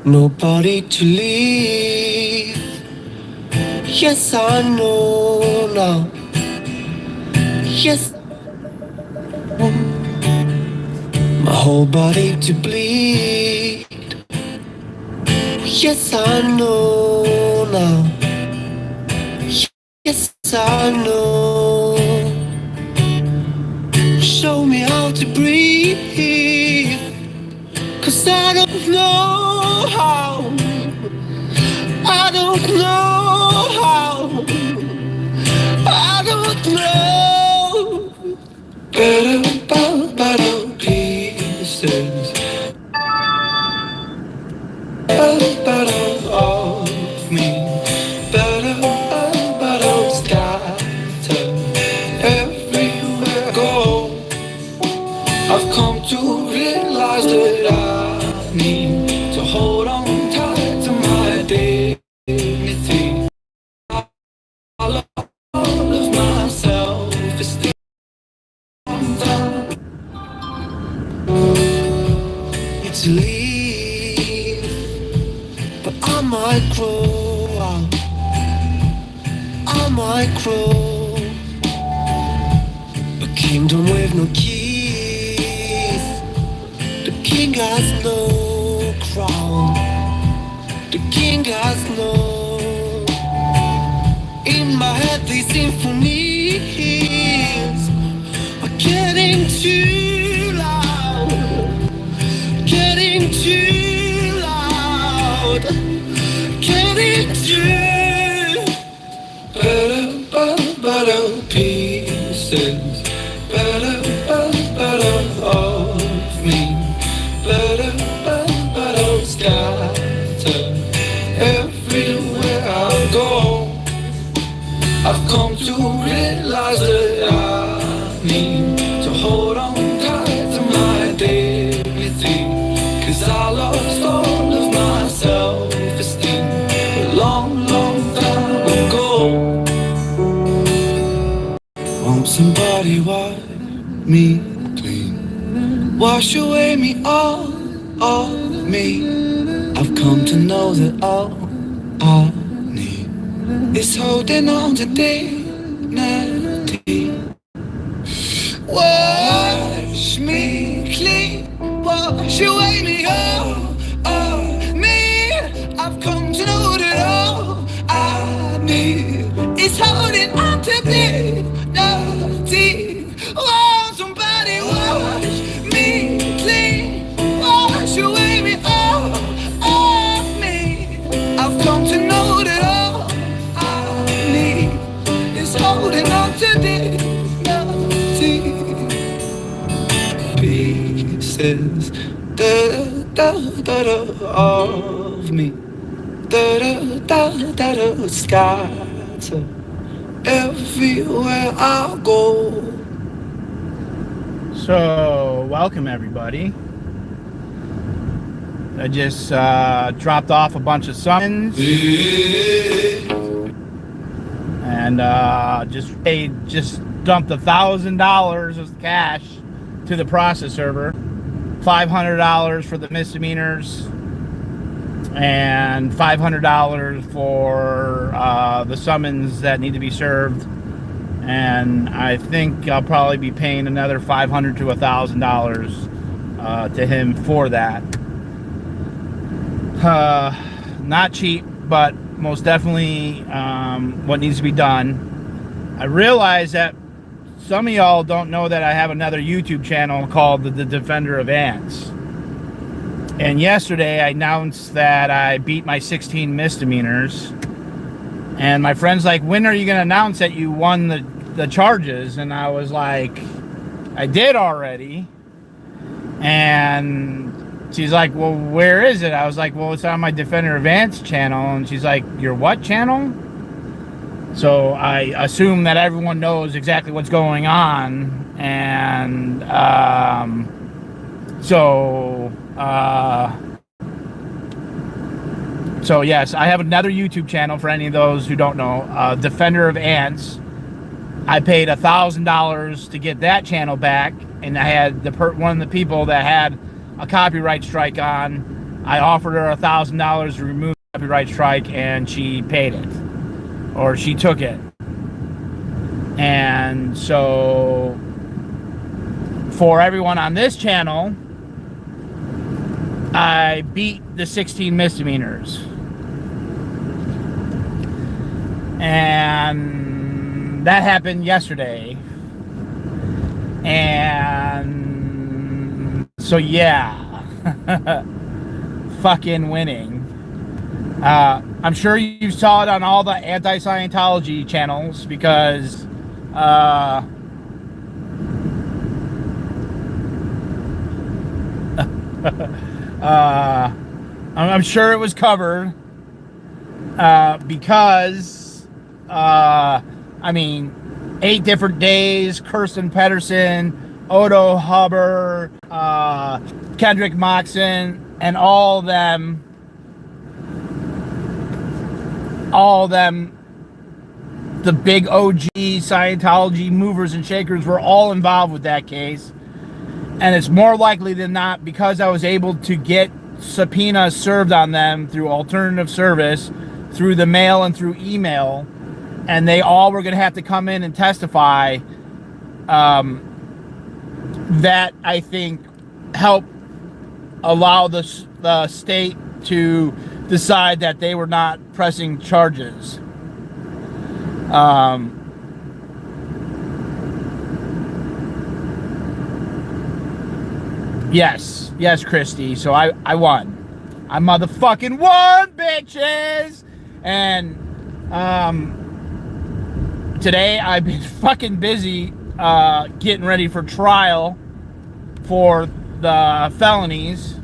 Nobody to leave. Yes, I know now. Yes, my whole body to bleed. Yes, I know now. Yes, I know. Show me how to breathe, 'cause I don't know how. I don't know how. I don't know. Better pieces. Better of me. Better scatter everywhere I go. I've come to realize that I need to hold on tight to my dignity. All of my self-esteem. To leave, but I might grow out. I might grow a kingdom with no keys. The king has no crown. The king has no. In my head these symphonies are getting too loud. Getting too loud. Getting too. Better pieces. Better of me. Better scatter everywhere I go. I've come to realize that I need to hold on tight to my dignity, 'cause I lost all of my self-esteem a long time ago. Won't somebody wipe me clean? Wash away me all of me. I've come to know that all I need is holding on to dignity. Wash me clean, wash away me all of me. I've come to know that all I need is holding on to dignity. Oh, somebody wash me clean, wash away me all of me. I've come to know that all I need is holding on to dignity. Pieces of me. Scatter everywhere I go. So, welcome everybody. I just dropped off a bunch of summons and just dumped $1,000 of cash to the process server, $500 for the misdemeanors, and $500 for the summons that need to be served. And I think I'll probably be paying another $500 to $1,000 to him for that. Not cheap, but most definitely what needs to be done. I realize that some of y'all don't know that I have another YouTube channel called the Defenderofants. And yesterday I announced that I beat my 16 misdemeanors. And my friend's like, when are you going to announce that you won the charges? And I was like, I did already. And she's like, well, where is it? I was like, well, it's on my Defenderofants channel. And she's like, your what channel? So I assume that everyone knows exactly what's going on. And So yes, I have another YouTube channel for any of those who don't know, Defenderofants. I paid $1,000 to get that channel back, and I had one of the people that had a copyright strike on I offered her $1,000 to remove the copyright strike, and she paid it, or she took it. And so for everyone on this channel, I beat the 16 misdemeanors. And that happened yesterday. And so yeah, fucking winning. I'm sure you saw it on all the anti-Scientology channels because I'm sure it was covered because I mean, 8 different days, Kirsten Pedersen, Odo Huber, Kendrick Moxon, and all of them, the big OG Scientology movers and shakers were all involved with that case. And it's more likely than not because I was able to get subpoenas served on them through alternative service, through the mail and through email, and they all were going to have to come in and testify, that I think helped allow the state to decide that they were not pressing charges. Yes, Christy. So I won. I motherfucking won, bitches. And today I've been fucking busy getting ready for trial for the felonies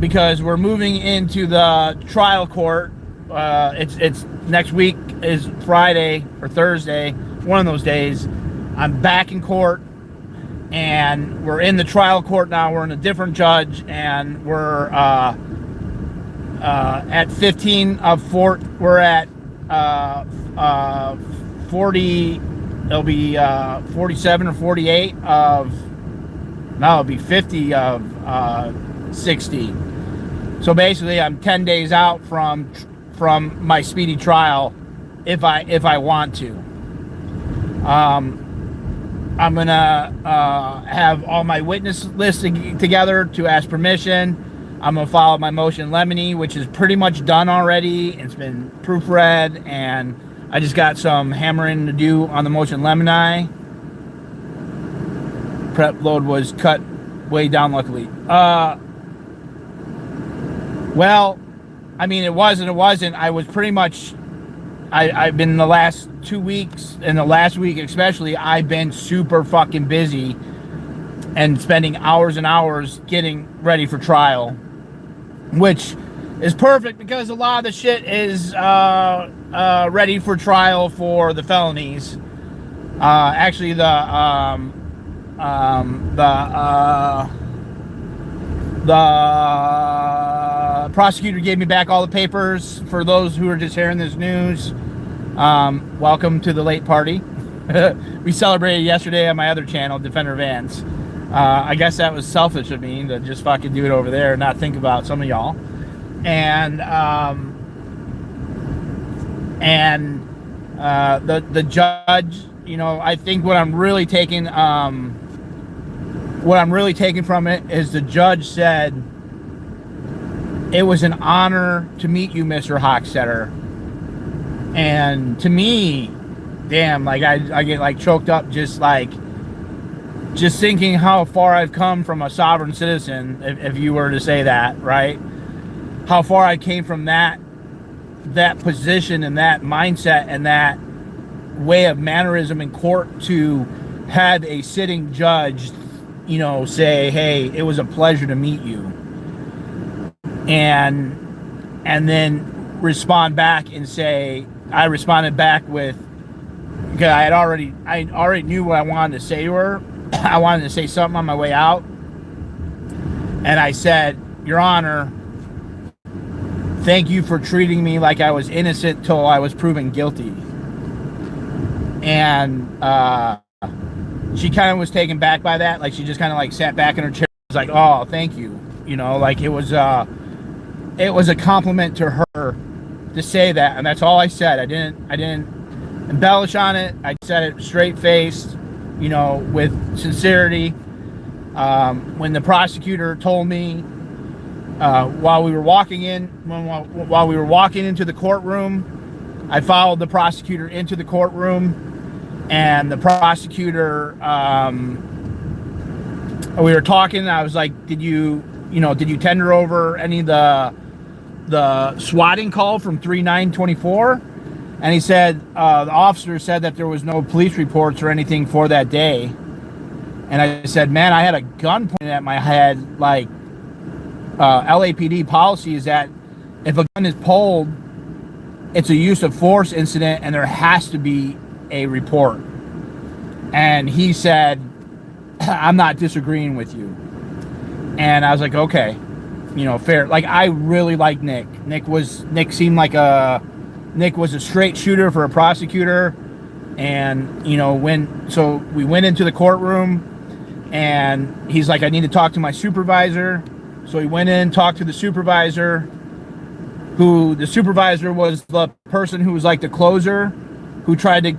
because we're moving into the trial court. It's next week is Friday or Thursday, one of those days. I'm back in court. And we're in the trial court now. We're in a different judge, and we're at 15 of 4. We're at 40. It'll be 47 or 48 of. No, it'll be 50 of 60. So basically, I'm 10 days out from my speedy trial, if I want to. I'm going to have all my witness lists together to ask permission. I'm going to follow my motion lemony, which is pretty much done already. It's been proofread, and I just got some hammering to do on the motion lemony. Prep load was cut way down, luckily. Well, I mean, it wasn't. I was pretty much... I've been in the last 2 weeks, and the last week especially, I've been super fucking busy and spending hours and hours getting ready for trial, which is perfect because a lot of the shit is ready for trial for the felonies. Actually, the prosecutor gave me back all the papers. For those who are just hearing this news, welcome to the late party. We celebrated yesterday on my other channel, Defenderofants. I guess that was selfish of me to just fucking do it over there and not think about some of y'all. And the judge, you know, I think what I'm really taking from it is the judge said, "It was an honor to meet you, Mr. Hochstetter." And to me, damn, like I get like choked up just thinking how far I've come from a sovereign citizen, if you were to say that, right? How far I came from that position and that mindset and that way of mannerism in court to have a sitting judge, you know, say, "Hey, it was a pleasure to meet you." And then respond back and say, I responded back with, because I already knew what I wanted to say to her. I wanted to say something on my way out. And I said, "Your Honor, thank you for treating me like I was innocent till I was proven guilty." And she kind of was taken back by that. Like, she just kind of like sat back in her chair. Was like, "Oh, thank you." You know, like it was it was a compliment to her to say that, and that's all I said. I didn't embellish on it. I said it straight faced, you know, with sincerity. When the prosecutor told me while we were walking into the courtroom, I followed the prosecutor into the courtroom, and the prosecutor, we were talking, and I was like, did you tender over any of the swatting call from 3/9/24? And he said, the officer said that there was no police reports or anything for that day. And I said, man, I had a gun pointed at my head. Like, LAPD policy is that if a gun is pulled, it's a use of force incident and there has to be a report. And he said, I'm not disagreeing with you. And I was like, okay, you know, fair. Like, I really like Nick. Nick was a straight shooter for a prosecutor. And, you know, so we went into the courtroom, and he's like, I need to talk to my supervisor. So he went in, talked to the supervisor, the supervisor was the person who was like the closer, who wanted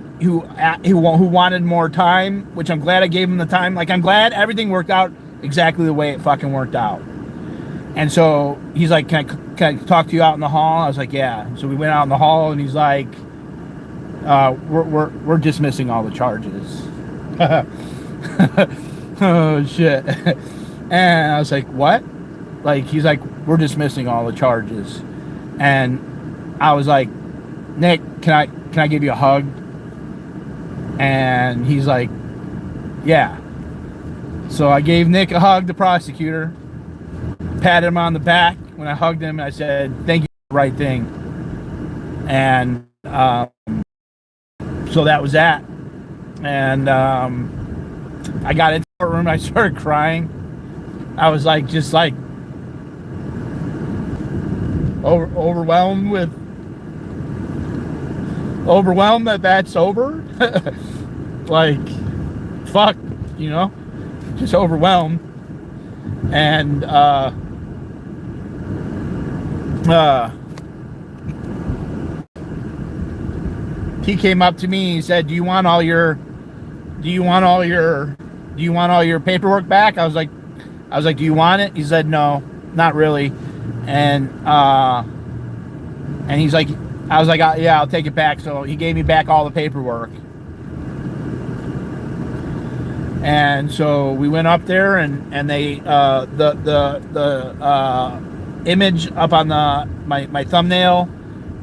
more time, which I'm glad I gave him the time. Like, I'm glad everything worked out exactly the way it fucking worked out. And so he's like, can I talk to you out in the hall? I was like, yeah. So we went out in the hall, and he's like, we're dismissing all the charges. Oh shit. And I was like, what? Like, he's like, we're dismissing all the charges. And I was like, Nick, can I give you a hug? And he's like, yeah. So I gave Nick a hug, the prosecutor, patted him on the back. When I hugged him, I said, thank you for the right thing. And so that was that. And I got into the courtroom, I started crying. I was like, just like overwhelmed that that's over. Like, fuck, you know, just overwhelmed. And he came up to me and he said, do you want all your paperwork back? I was like, do you want it? He said, no, not really. And he's like, I was like, yeah, I'll take it back. So he gave me back all the paperwork. And so we went up there, and they the image up on my thumbnail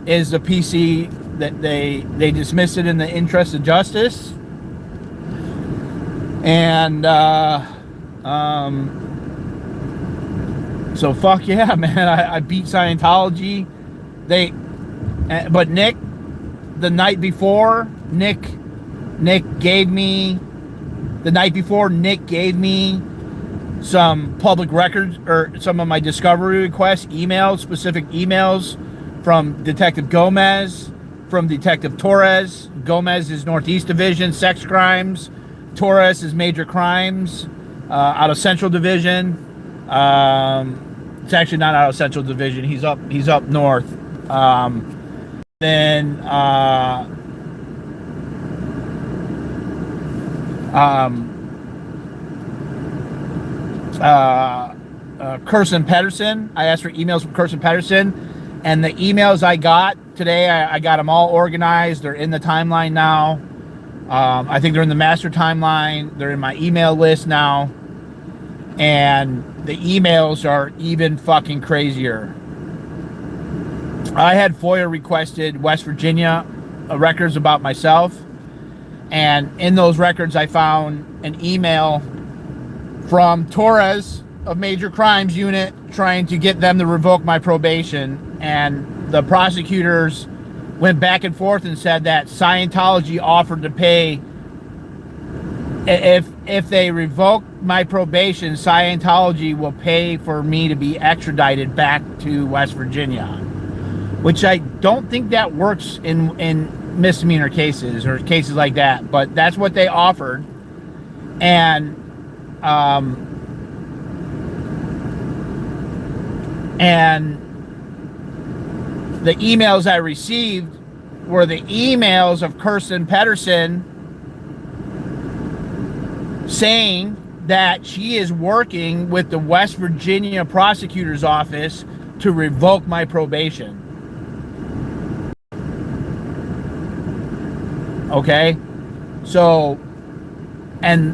is the PC that they dismissed it in the interest of justice. And so fuck yeah, man, I beat Scientology. But Nick, the night before, Nick gave me some public records, or some of my discovery requests, specific emails from Detective Gomez, from Detective Torres. Gomez is Northeast Division, sex crimes. Torres is major crimes, out of Central Division. It's actually not out of Central Division. He's up north. Then Kirsten Pedersen. I asked for emails from Kirsten Pedersen, and the emails I got today, I got them all organized. They're in the timeline now. I think they're in the master timeline. They're in my email list now. And the emails are even fucking crazier. I had FOIA requested West Virginia records about myself. And in those records, I found an email from Torres of Major Crimes Unit trying to get them to revoke my probation. And the prosecutors went back and forth and said that Scientology offered to pay, if they revoke my probation, Scientology will pay for me to be extradited back to West Virginia, which I don't think that works in misdemeanor cases or cases like that, but that's what they offered. And the emails I received were the emails of Kirsten Pedersen saying that she is working with the West Virginia prosecutor's office to revoke my probation. Okay? So, and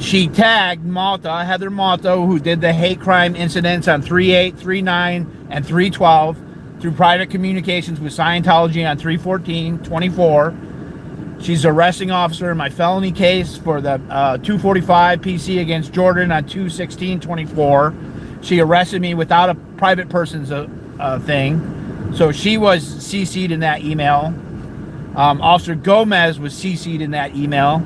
she tagged Malta, Heather Malta, who did the hate crime incidents on 3/8, 3/9, and 3/12 through private communications with Scientology on 3/14/24. She's arresting officer in my felony case for the 245 PC against Jordan on 2/16/24. She arrested me without a private person's thing. So she was CC'd in that email. Officer Gomez was CC'd in that email.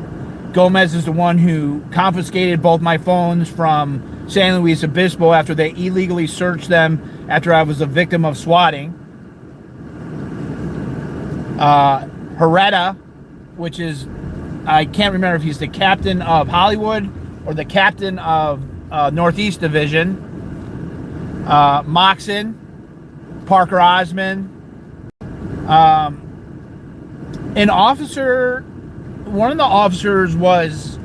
Gomez is the one who confiscated both my phones from San Luis Obispo after they illegally searched them after I was a victim of swatting. Herrera, which is, I can't remember if he's the captain of Hollywood or the captain of Northeast Division. Moxon, Parker Osmond, an officer. One of the officers was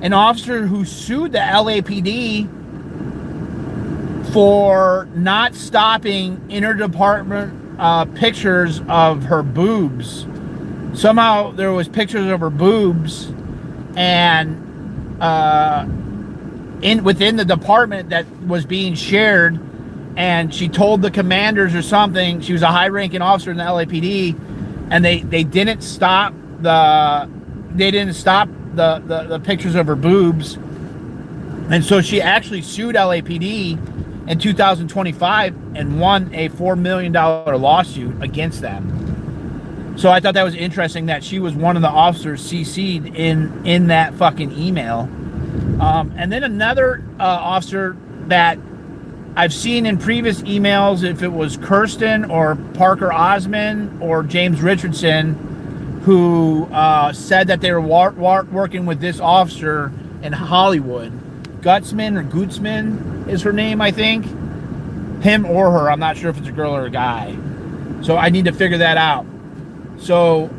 an officer who sued the LAPD for not stopping interdepartment pictures of her boobs. Somehow there was pictures of her boobs, and within the department that was being shared, and she told the commanders or something. She was a high-ranking officer in the LAPD, and they didn't stop the pictures of her boobs, and so she actually sued LAPD in 2025 and won a $4 million lawsuit against them. So I thought that was interesting that she was one of the officers CC'd in that fucking email. And then another officer that I've seen in previous emails, if it was Kirsten or Parker Osmond or James Richardson, who said that they were working with this officer in Hollywood. Gutzman or Gutzman is her name, I think. Him or her. I'm not sure if it's a girl or a guy. So I need to figure that out. So,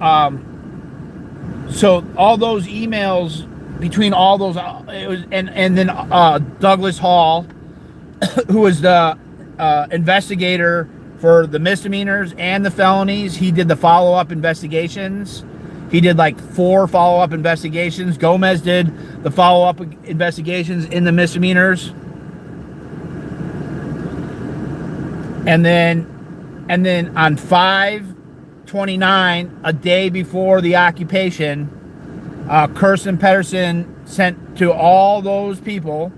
so all those emails between all those, it was, and then Douglas Hall, who was the investigator for the misdemeanors and the felonies. He did the follow-up investigations. He did like 4 follow-up investigations. Gomez did the follow-up investigations in the misdemeanors. And then on 5/29, a day before the occupation, Kirsten Pedersen sent to all those people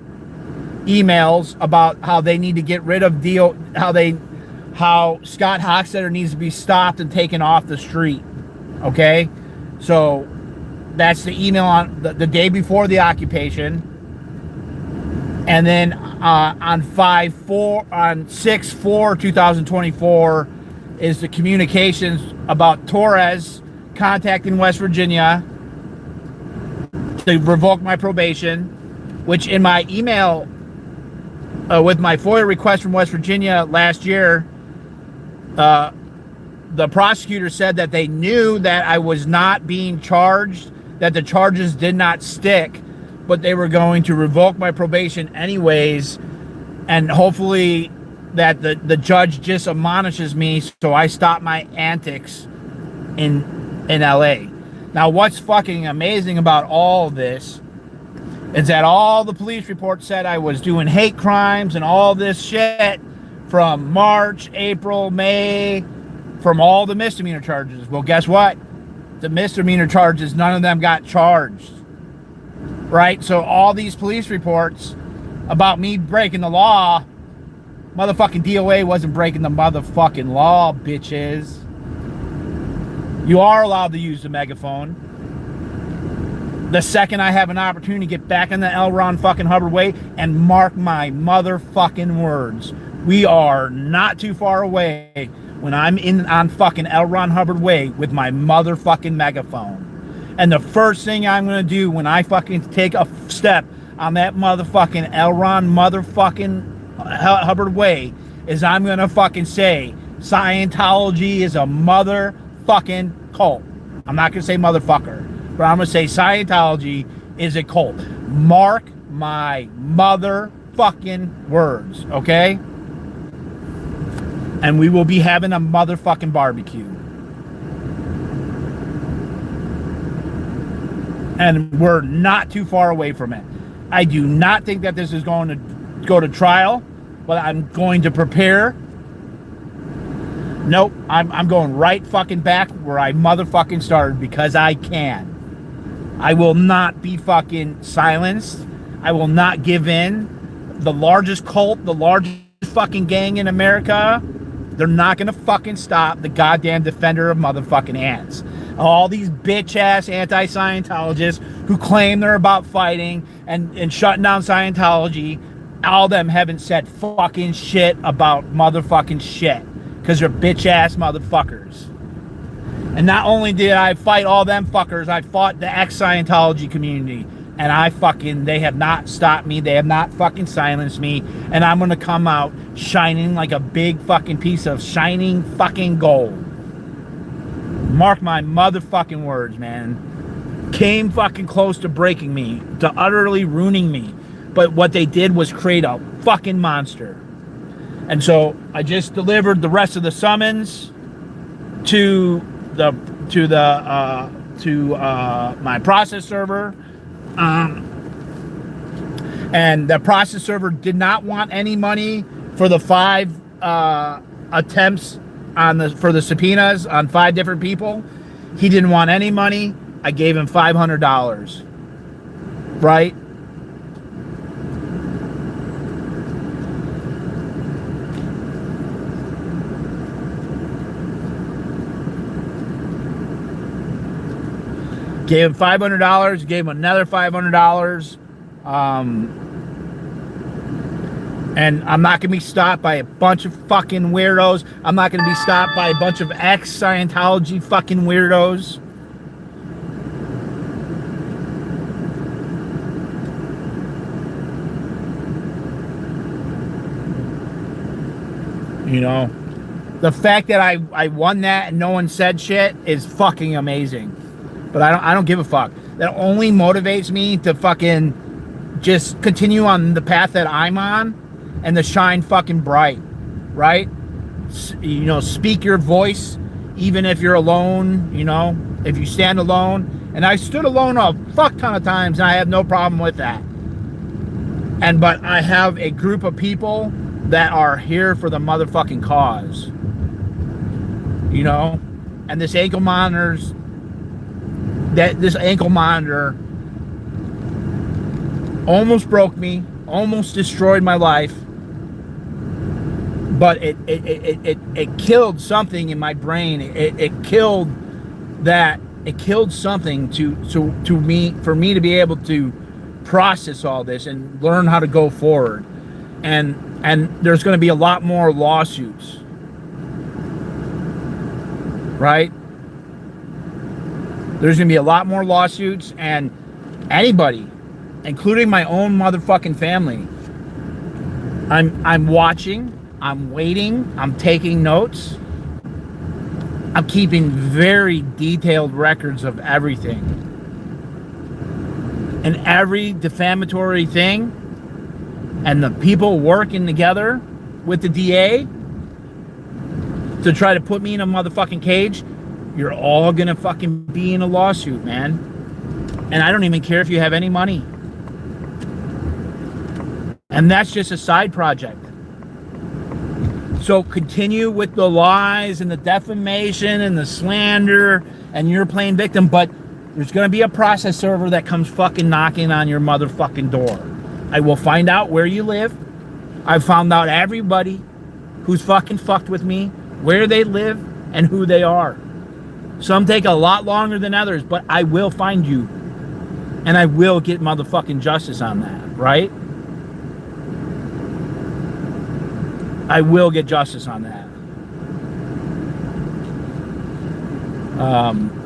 emails about how they need to get rid of how Scottie-hochstetter needs to be stopped and taken off the street. Okay, so that's the email on the day before the occupation, and then on 6/4/2024 is the communications about Torres contacting West Virginia to revoke my probation, which in my email with my FOIA request from West Virginia last year, the prosecutor said that they knew that I was not being charged, that the charges did not stick, but they were going to revoke my probation anyways, and hopefully that the judge just admonishes me so I stop my antics in LA. Now, what's fucking amazing about all of this is that all the police reports said I was doing hate crimes and all this shit from March, April, May, from all the misdemeanor charges. Well, guess what? The misdemeanor charges, none of them got charged. Right? So all these police reports about me breaking the law, motherfucking D.O.A. wasn't breaking the motherfucking law, bitches. You are allowed to use the megaphone. The second I have an opportunity to get back on the L. Ron fucking Hubbard way, and mark my motherfucking words, we are not too far away when I'm on fucking L. Ron Hubbard way with my motherfucking megaphone. And the first thing I'm going to do when I fucking take a step on that motherfucking L. Ron motherfucking Hubbard way is I'm going to fucking say, Scientology is a motherfucking cult. I'm not going to say motherfucker, but I'm going to say Scientology is a cult. Mark my motherfucking words, okay? And we will be having a motherfucking barbecue. And we're not too far away from it. I do not think that this is going to go to trial, but I'm going to prepare. Nope, I'm going right fucking back where I motherfucking started because I can. I will not be fucking silenced. I will not give in. The largest cult, the largest fucking gang in America, they're not gonna fucking stop the goddamn defender of motherfucking ants. All these bitch-ass anti-Scientologists who claim they're about fighting and shutting down Scientology, all of them haven't said fucking shit about motherfucking shit because they're bitch-ass motherfuckers. And not only did I fight all them fuckers, I fought the ex-Scientology community. And they have not stopped me. They have not fucking silenced me. And I'm going to come out shining like a big fucking piece of shining fucking gold. Mark my motherfucking words, man. Came fucking close to breaking me, to utterly ruining me. But what they did was create a fucking monster. And so I just delivered the rest of the summons to my process server. And the process server did not want any money for the 5 attempts for the subpoenas on 5 different people. He didn't want any money. I gave him $500. Right? Gave him $500, gave him another $500. And I'm not going to be stopped by a bunch of fucking weirdos. I'm not going to be stopped by a bunch of ex-Scientology fucking weirdos. You know, the fact that I won that and no one said shit is fucking amazing. But I don't give a fuck. That only motivates me to fucking just continue on the path that I'm on and to shine fucking bright, right? You know, speak your voice, even if you're alone, you know, if you stand alone. And I stood alone a fuck ton of times, and I have no problem with that. But I have a group of people that are here for the motherfucking cause, you know? And this ankle monitor almost broke me, almost destroyed my life, but it killed something in my brain. It killed something for me to be able to process all this and learn how to go forward. And there's going to be a lot more lawsuits, right? There's going to be a lot more lawsuits, and anybody, including my own motherfucking family, I'm watching, I'm waiting, I'm taking notes. I'm keeping very detailed records of everything. And every defamatory thing, and the people working together with the D.A. to try to put me in a motherfucking cage, you're all gonna fucking be in a lawsuit, man. And I don't even care if you have any money. And that's just a side project. So continue with the lies and the defamation and the slander, and you're playing victim, but there's gonna be a process server that comes fucking knocking on your motherfucking door. I will find out where you live. I've found out everybody who's fucking fucked with me, where they live, and who they are. Some take a lot longer than others, but I will find you. And I will get motherfucking justice on that, right? I will get justice on that.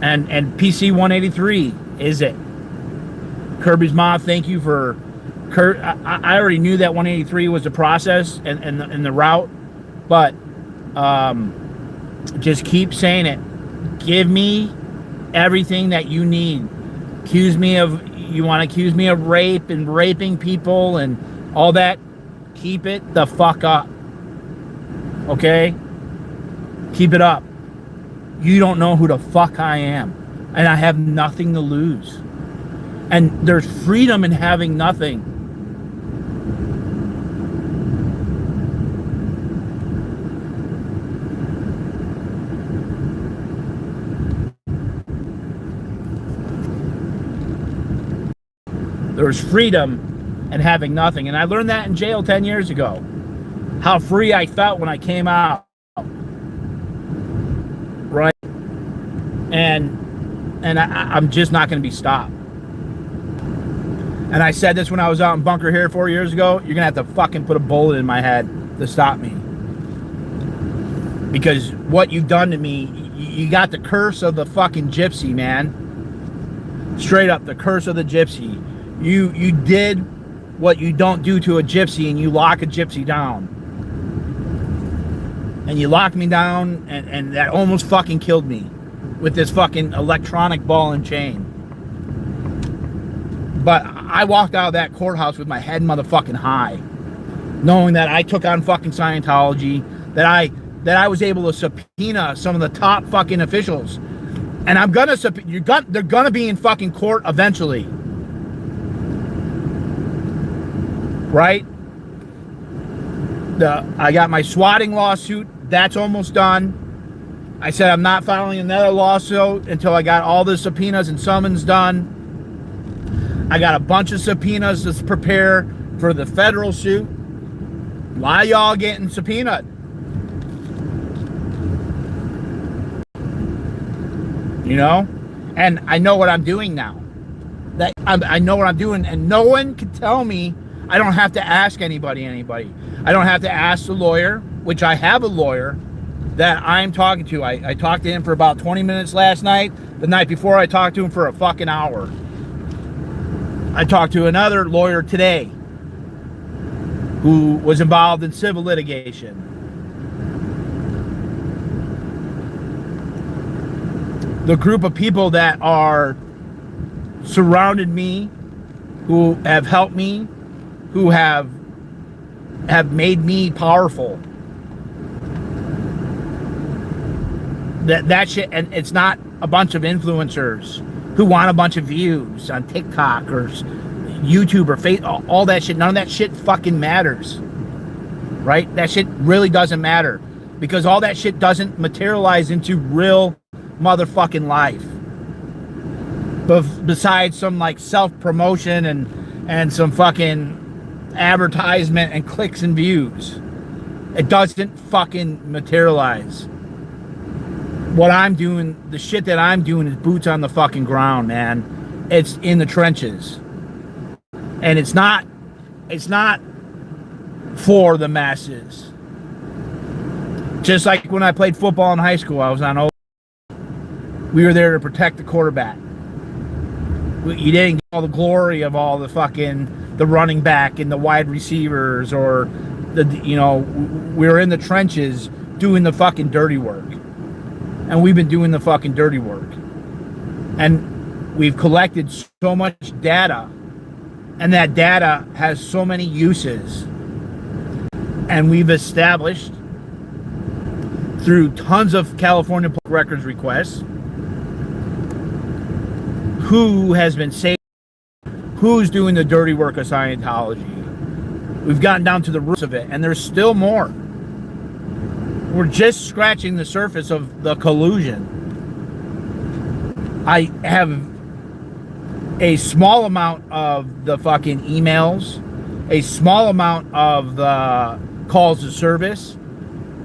And PC 183, is it? Kirby's Mom, thank you for... I already knew that 183 was the process and the route, but Just keep saying it. Give me everything that you need. You want to accuse me of rape and raping people and all that. Keep it the fuck up. Okay? Keep it up. You don't know who the fuck I am. And I have nothing to lose. And there's freedom in having nothing. There's freedom in having nothing. And I learned that in jail 10 years ago. How free I felt when I came out. Right? And I'm just not going to be stopped. And I said this when I was out in Bunker Hill 4 years ago. You're going to have to fucking put a bullet in my head to stop me. Because what you've done to me, you got the curse of the fucking gypsy, man. Straight up, the curse of the gypsy. You did what you don't do to a gypsy, and you lock a gypsy down. And you locked me down, and that almost fucking killed me with this fucking electronic ball and chain. But I walked out of that courthouse with my head motherfucking high, knowing that I took on fucking Scientology, that I was able to subpoena some of the top fucking officials. And I'm gonna they're gonna be in fucking court eventually. Right? I got my swatting lawsuit. That's almost done. I said I'm not filing another lawsuit until I got all the subpoenas and summons done. I got a bunch of subpoenas to prepare for the federal suit. Why y'all getting subpoenaed? You know? And I know what I'm doing now. I know what I'm doing, and no one can tell me. I don't have to ask anybody. I don't have to ask the lawyer, which I have a lawyer that I'm talking to. I talked to him for about 20 minutes last night. The night before, I talked to him for a fucking hour. I talked to another lawyer today who was involved in civil litigation. The group of people that are surrounded me, who have helped me, who have made me powerful. That shit, and it's not a bunch of influencers who want a bunch of views on TikTok or YouTube or Facebook, all that shit. None of that shit fucking matters. Right? That shit really doesn't matter, because all that shit doesn't materialize into real motherfucking life. Besides some like self-promotion and some fucking advertisement and clicks and views. It doesn't fucking materialize. What I'm doing, the shit that I'm doing, is boots on the fucking ground, man. It's in the trenches. And it's not for the masses. Just like when I played football in high school, I was on O. We were there to protect the quarterback. You didn't get all the glory of all the running back and the wide receivers, or we were in the trenches doing the fucking dirty work. And we've been doing the fucking dirty work. And we've collected so much data, and that data has so many uses. And we've established through tons of California public records requests who has been saved, who's doing the dirty work of Scientology. We've gotten down to the roots of it, and there's still more. We're just scratching the surface of the collusion. I have a small amount of the fucking emails, a small amount of the calls to service,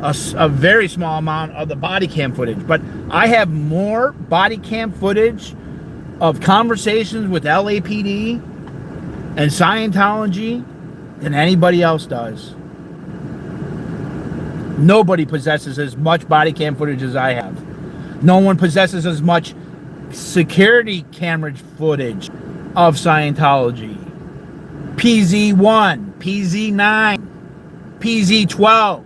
a very small amount of the body cam footage. But I have more body cam footage of conversations with LAPD and Scientology than anybody else does. Nobody possesses as much body cam footage as I have. No one possesses as much security camera footage of Scientology. PZ1, PZ9, PZ12.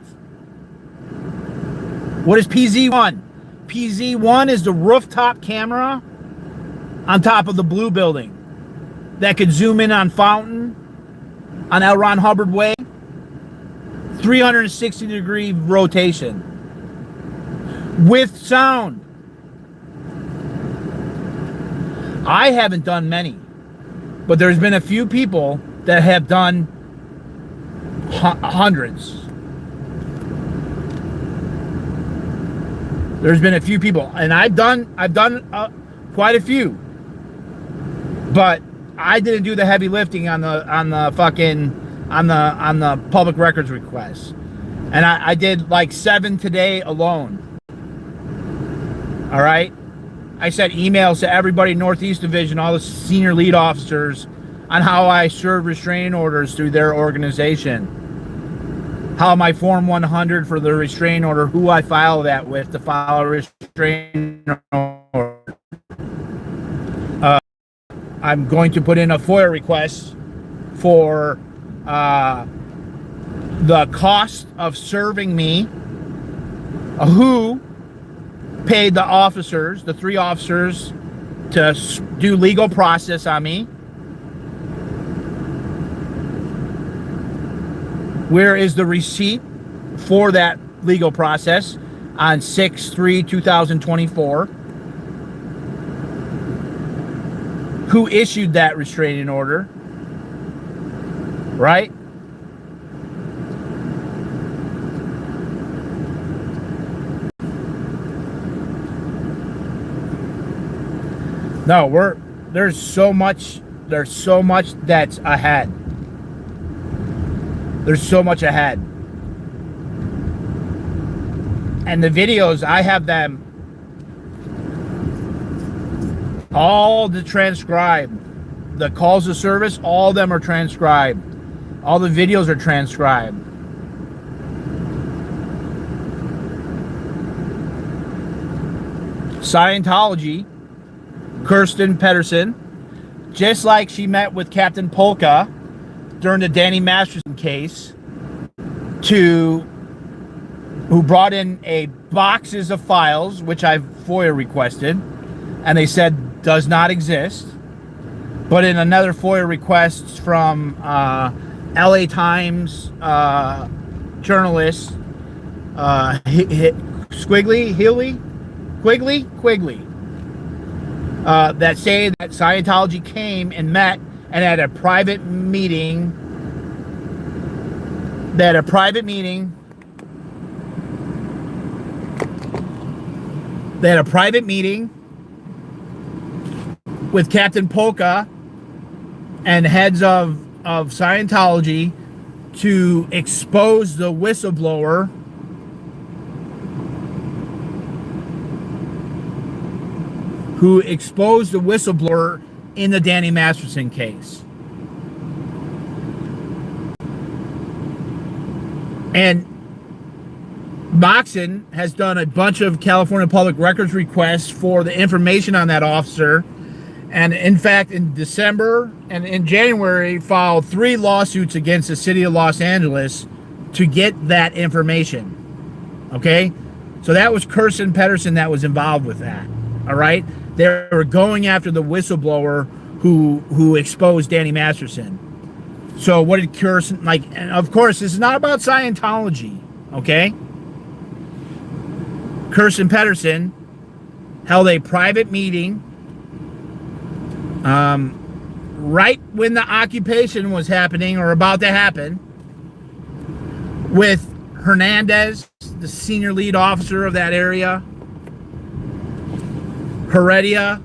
What is PZ1? PZ1 is the rooftop camera on top of the blue building that could zoom in on Fountain, on L. Ron Hubbard Way, 360-degree rotation with sound. I haven't done many, but there's been a few people that have done hundreds. There's been a few people, and I've done quite a few, but I didn't do the heavy lifting on the public records request, and I did like 7 today alone. All right, I sent emails to everybody Northeast Division, all the senior lead officers, on how I serve restraining orders through their organization. How my Form 100 for the restraining order, who I file that with to file a restraining order. I'm going to put in a FOIA request for the cost of serving me, who paid the officers, the 3 officers, to do legal process on me. Where is the receipt for that legal process on 6/3/2024? Who issued that restraining order? Right? No, there's so much that's ahead. There's so much ahead. And the videos, I have them all transcribed. The calls of service, all of them are transcribed. All the videos are transcribed. Scientology, Kirsten Pedersen, just like she met with Captain Polka during the Danny Masterson case, who brought in boxes of files, which I've FOIA requested, and they said does not exist. But in another FOIA request from LA Times journalist, Quigley, that say that Scientology came and met and had a private meeting. They had a private meeting. They had a private meeting with Captain Polka and heads of Scientology to expose the whistleblower who exposed the whistleblower in the Danny Masterson case. And Moxon has done a bunch of California public records requests for the information on that officer. And in fact, in December and in January, filed 3 lawsuits against the city of Los Angeles to get that information. Okay? So that was Kirsten Pedersen that was involved with that. All right? They were going after the whistleblower who exposed Danny Masterson. So what did Kirsten, and of course, this is not about Scientology, okay? Kirsten Pedersen held a private meeting right when the occupation was happening or about to happen with Hernandez, the senior lead officer of that area, Heredia,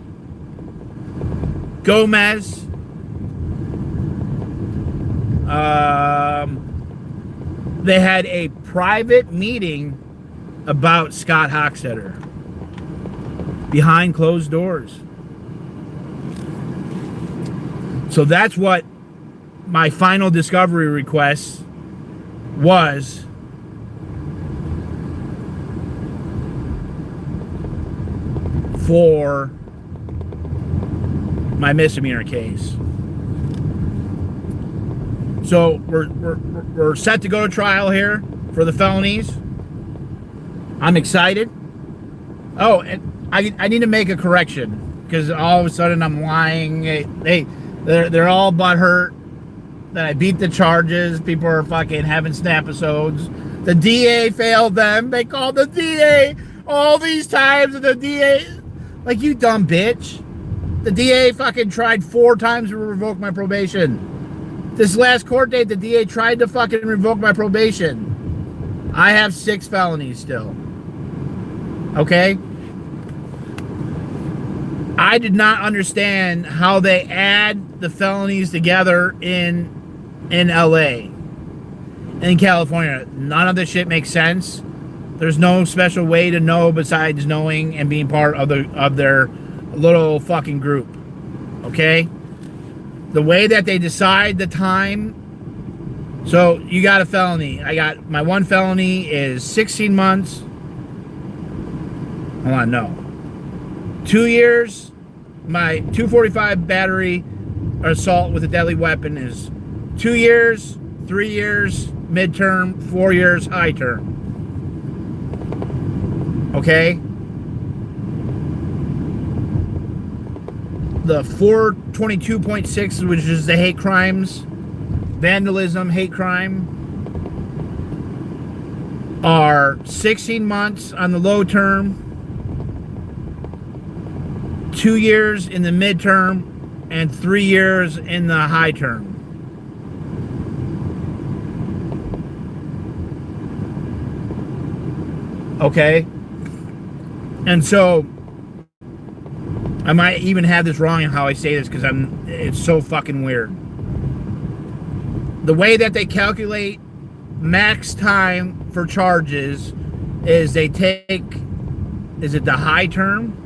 Gomez, they had a private meeting about Scottie-hochstetter behind closed doors. So that's what my final discovery request was. For my misdemeanor case. So we're set to go to trial here for the felonies. I'm excited. Oh, and I need to make a correction because all of a sudden I'm lying. They're all butthurt that I beat the charges. People are fucking having snap-episodes. The DA failed them. They called the DA all these times, and the DA, like, you dumb bitch. The DA fucking tried 4 times to revoke my probation. This last court date, the DA tried to fucking revoke my probation. I have 6 felonies still. Okay? I did not understand how they add the felonies together in LA. In California. None of this shit makes sense. There's no special way to know besides knowing and being part of their little fucking group. Okay? The way that they decide the time. So you got a felony. I got my one felony is 16 months. Hold on, no. 2 years. My 245 battery or assault with a deadly weapon is 2 years, 3 years, midterm, 4 years, high term. Okay? The 422.6, which is the hate crimes, vandalism, hate crime, are 16 months on the low term, 2 years in the midterm, and 3 years in the high term. Okay? And so I might even have this wrong in how I say this because it's so fucking weird. The way that they calculate max time for charges is they take, is it the high term?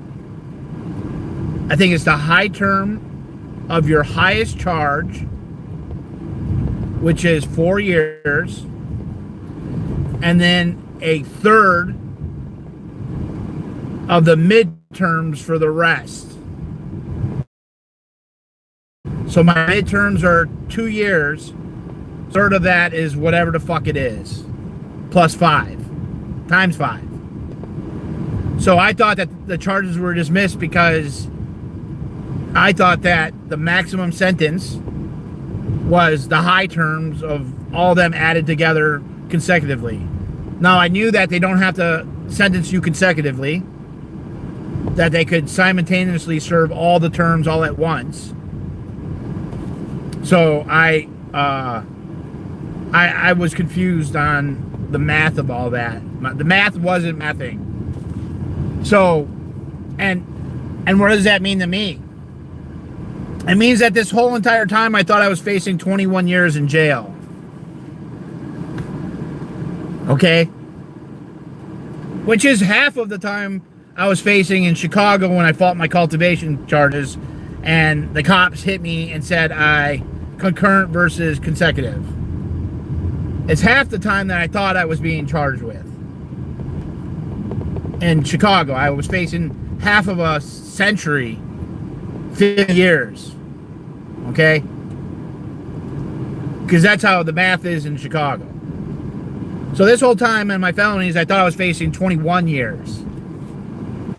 I think it's the high term of your highest charge, which is 4 years, and then a third of the midterms for the rest. So my midterms are 2 years. Third of that is whatever the fuck it is. Plus 5. Times 5. So I thought that the charges were dismissed because I thought that the maximum sentence was the high terms of all them added together consecutively. Now I knew that they don't have to sentence you consecutively, that they could simultaneously serve all the terms all at once. So I was confused on the math of all that. The math wasn't mathing. So, and what does that mean to me? It means that this whole entire time I thought I was facing 21 years in jail. Okay? Which is half of the time I was facing in Chicago when I fought my cultivation charges and the cops hit me and said I concurrent versus consecutive. It's half the time that I thought I was being charged with. In Chicago, I was facing half of a century, 50 years. Okay? Because that's how the math is in Chicago. So this whole time in my felonies, I thought I was facing 21 years.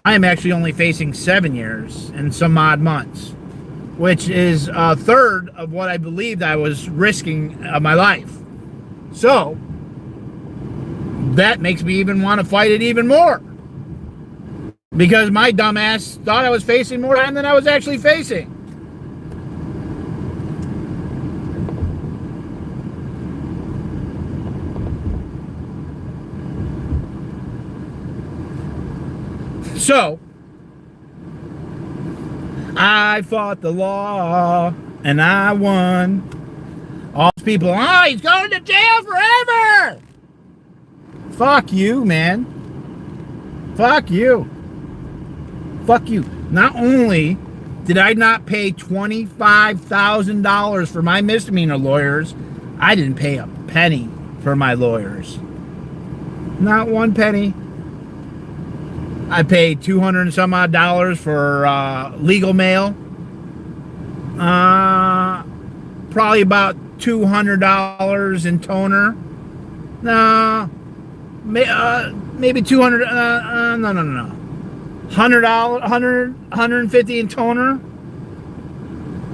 I am actually only facing 7 years and some odd months, which is a third of what I believed I was risking of my life. So that makes me even want to fight it even more. Because my dumbass thought I was facing more time than I was actually facing. So, I fought the law and I won. All these people, oh, he's going to jail forever. Fuck you, man. Fuck you. Fuck you. Not only did I not pay $25,000 for my misdemeanor lawyers, I didn't pay a penny for my lawyers. Not one penny. I paid $200 and some odd for legal mail. Probably about $200 in toner. maybe 200. No. $100, 150 in toner.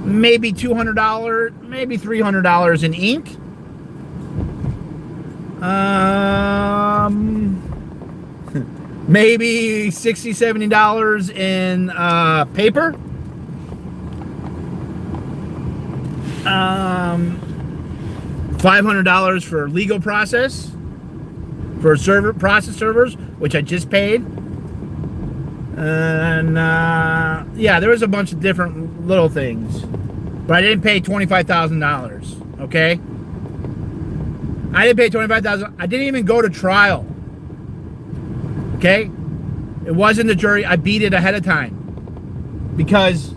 Maybe $200, maybe $300 in ink. Maybe $60, $70 in paper. $500 for legal process for process servers, which I just paid. And yeah, there was a bunch of different little things, but I didn't pay $25,000. Okay, I didn't pay $25,000. I didn't even go to trial. Okay, it wasn't the jury. I beat it ahead of time because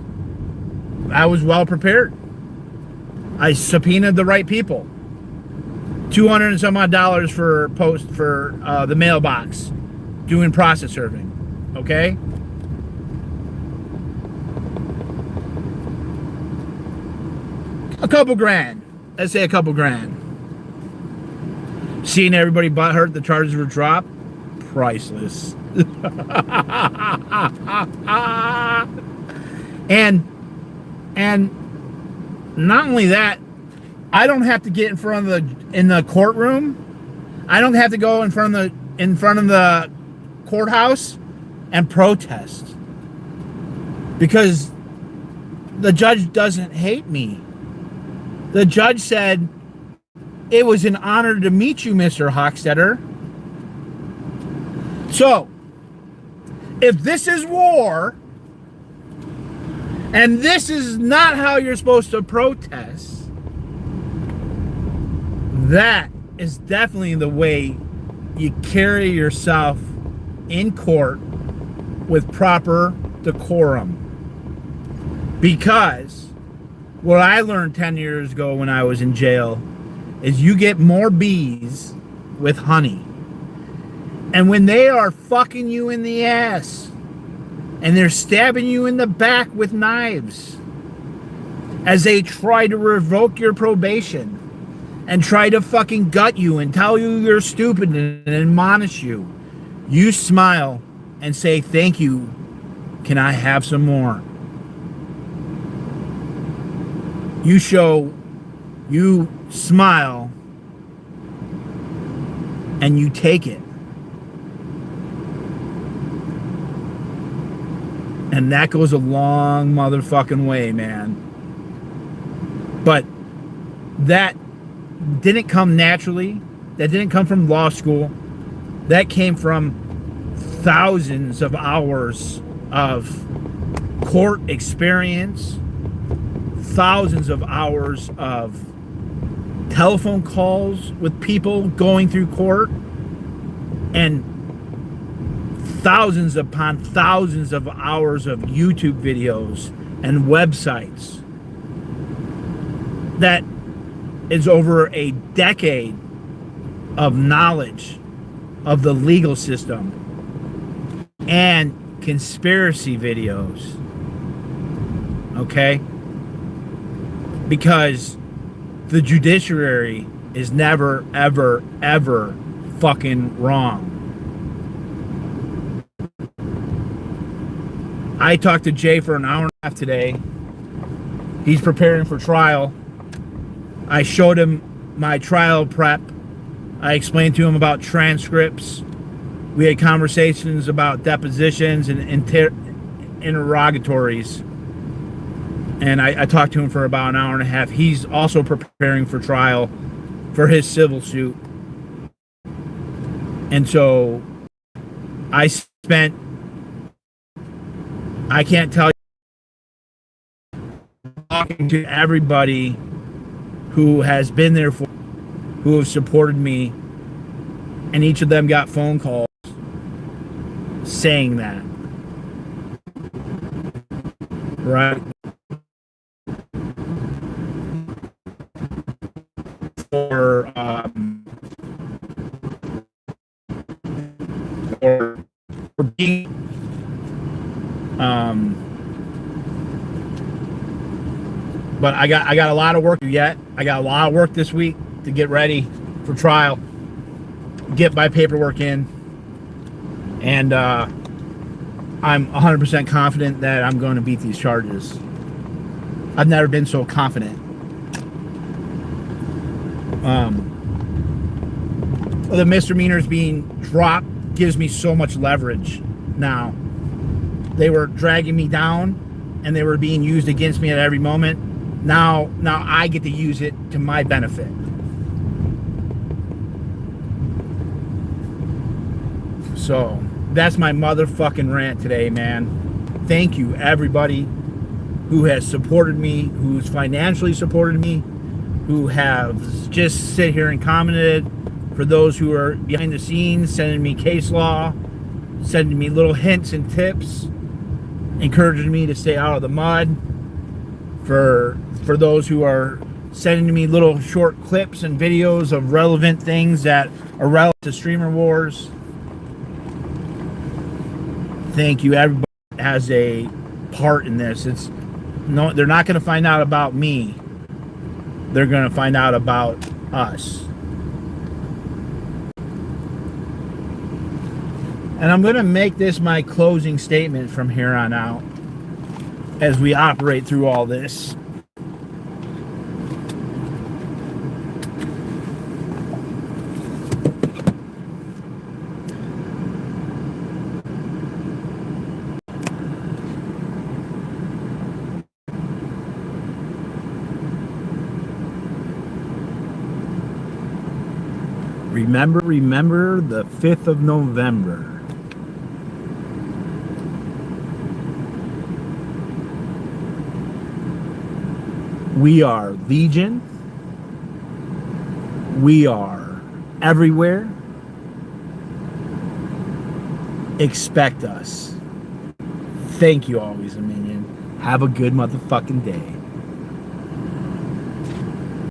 I was well prepared. I subpoenaed the right people. $200 and some odd for the mailbox, doing process serving. Okay. A couple grand. Let's say a couple grand. Seeing everybody butthurt, the charges were dropped. Priceless. and not only that, I don't have to get in the courtroom. I don't have to go in front of the courthouse and protest because the judge doesn't hate me. The judge said, "It was an honor to meet you, Mr. Hochstetter." So, if this is war, and this is not how you're supposed to protest, that is definitely the way you carry yourself in court with proper decorum. Because what I learned 10 years ago when I was in jail is you get more bees with honey. And when they are fucking you in the ass and they're stabbing you in the back with knives as they try to revoke your probation and try to fucking gut you and tell you you're stupid and admonish you, you smile and say, "Thank you. Can I have some more?" You smile and you take it. And that goes a long motherfucking way, man. But that didn't come naturally. That didn't come from law school. That came from thousands of hours of court experience, thousands of hours of telephone calls with people going through court, and thousands upon thousands of hours of YouTube videos and websites. That is over a decade of knowledge of the legal system and conspiracy videos. Okay? Because the judiciary is never, ever, ever fucking wrong. I talked to Jay for an hour and a half today. He's preparing for trial. I showed him my trial prep. I explained to him about transcripts. We had conversations about depositions and interrogatories. And I talked to him for about an hour and a half. He's also preparing for trial for his civil suit. And so I can't tell you, talking to everybody who has been there for, who have supported me, and each of them got phone calls saying that. Right? For being but I got a lot of work yet. I got a lot of work this week to get ready for trial, get my paperwork in, And I'm 100% confident that I'm going to beat these charges. I've never been so confident. The misdemeanors being dropped gives me so much leverage now. They were dragging me down and they were being used against me at every moment. Now I get to use it to my benefit. So that's my motherfucking rant today, man. Thank you, everybody who has supported me, who's financially supported me, who have just sit here and commented. For those who are behind the scenes, sending me case law, sending me little hints and tips, encouraging me to stay out of the mud. For those who are sending me little short clips and videos of relevant things that are relevant to streamer wars. Thank you. Everybody has a part in this. They're not going to find out about me. They're going to find out about us. And I'm going to make this my closing statement from here on out as we operate through all this. Remember the 5th of November. We are Legion. We are everywhere. Expect us. Thank you always, a minion. Have a good motherfucking day.